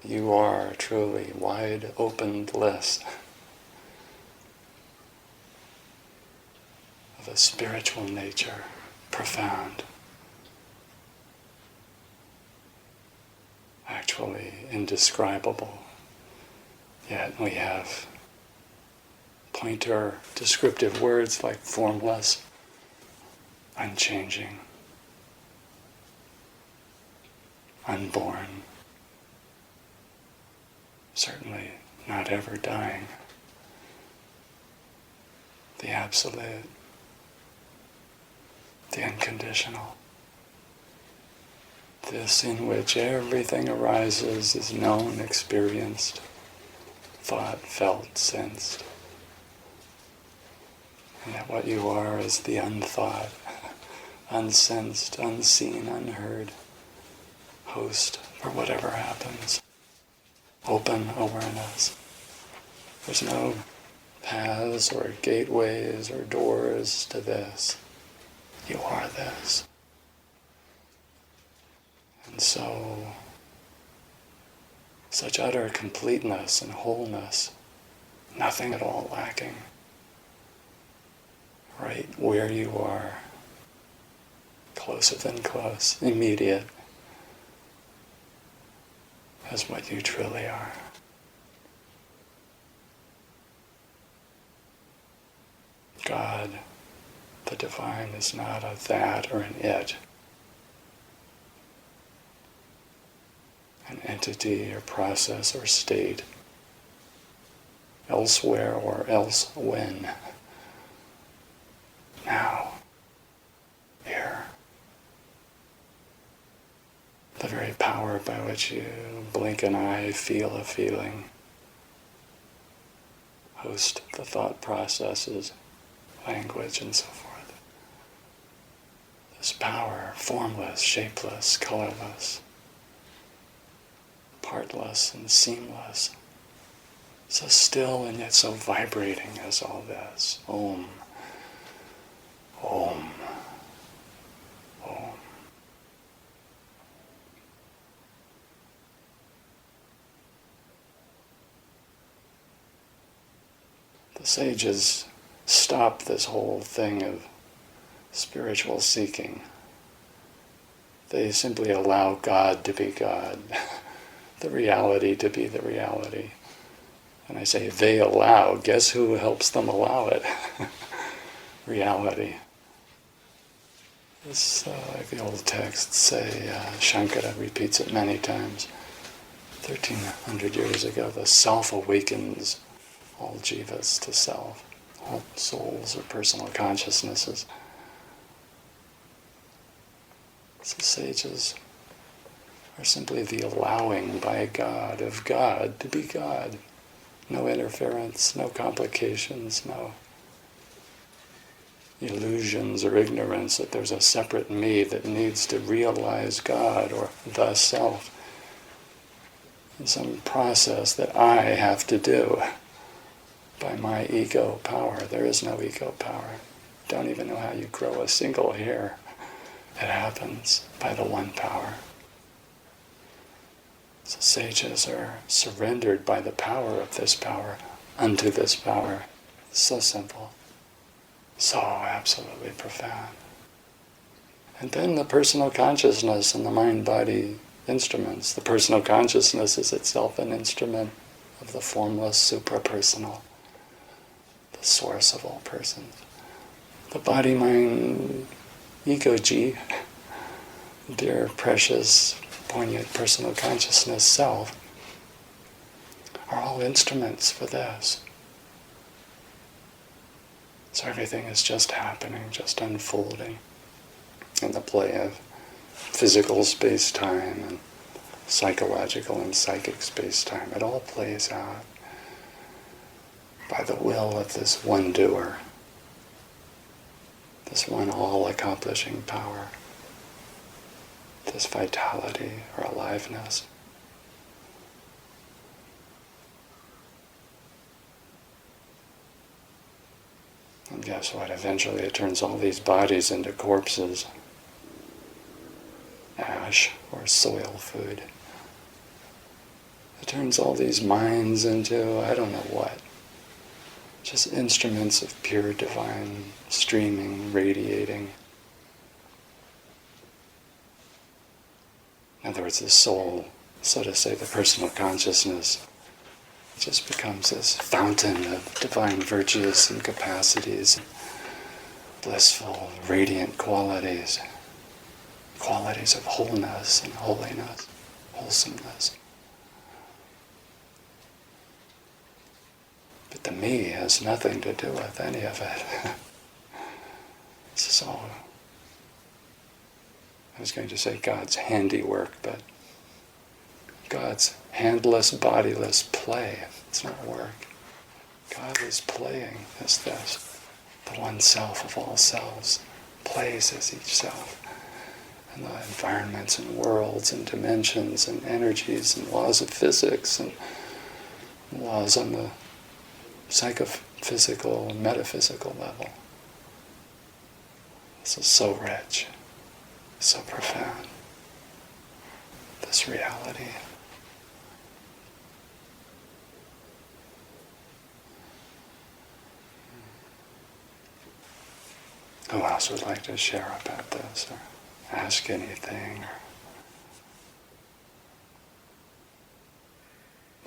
you are truly wide open bliss of a spiritual nature, profound, actually indescribable. Yet we have pointer descriptive words like formless, unchanging, unborn, certainly not ever dying, the absolute, the unconditional, this in which everything arises is known, experienced, thought, felt, sensed. And yet what you are is the unthought, unsensed, unseen, unheard host for whatever happens. Open awareness. There's no paths or gateways or doors to this. You are this. And so, such utter completeness and wholeness, nothing at all lacking. Right where you are, closer than close, immediate, as what you truly are. God, the divine, is not a that or an it, an entity or process or state, elsewhere or else when. Now, here. The very power by which you blink an eye, feel a feeling, host the thought processes, language, and so forth. This power, formless, shapeless, colorless, partless and seamless, so still and yet so vibrating as all this. Om. Om. Om. The sages stop this whole thing of spiritual seeking. They simply allow God to be God, the reality to be the reality. And I say they allow, guess who helps them allow it? Reality. This, like the old texts say, Shankara repeats it many times. 1300 years ago, the self awakens all jivas to self, all souls or personal consciousnesses. So sages are simply the allowing by God of God to be God. No interference, no complications, no illusions or ignorance that there's a separate me that needs to realize God or the self in some process that I have to do by my ego power. There is no ego power. Don't even know how you grow a single hair. It happens by the one power. So sages are surrendered by the power of this power unto this power. So simple. So absolutely profound. And then the personal consciousness and the mind-body instruments. The personal consciousness is itself an instrument of the formless supra-personal, the source of all persons. The body-mind ego-g, dear, precious, poignant personal consciousness self, are all instruments for this. So everything is just happening, just unfolding in the play of physical space-time and psychological and psychic space-time. It all plays out by the will of this one doer, this one all-accomplishing power, this vitality or aliveness. And guess what? Eventually it turns all these bodies into corpses, ash or soil food. It turns all these minds into, I don't know what. Just instruments of pure divine streaming, radiating. In other words, the soul, so to say, the personal consciousness, just becomes this fountain of divine virtues and capacities, blissful, radiant qualities, qualities of wholeness and holiness, wholesomeness. But the me has nothing to do with any of it. This is all, I was going to say God's handiwork, but God's handless, bodiless play. It's not work. God is playing as this. The one self of all selves plays as each self. And the environments and worlds and dimensions and energies and laws of physics and laws on the psychophysical and metaphysical level. This is so rich, so profound, this reality. Who else would like to share about this or ask anything or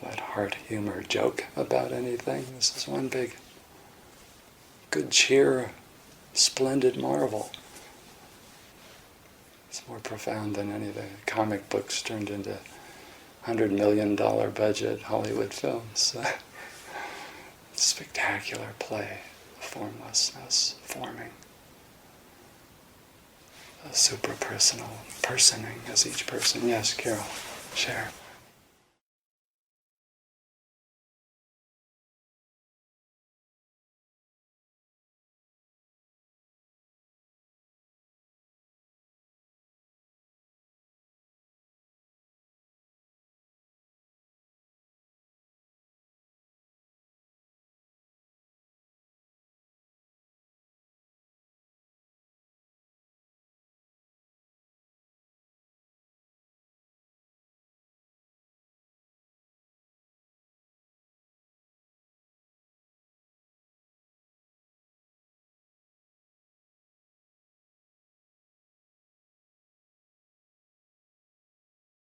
let heart humor joke about anything? This is one big, good cheer, splendid marvel. It's more profound than any of the comic books turned into $100 million budget Hollywood films. Spectacular play, formlessness forming. A super-personal personing as each person. Yes, Carol, share.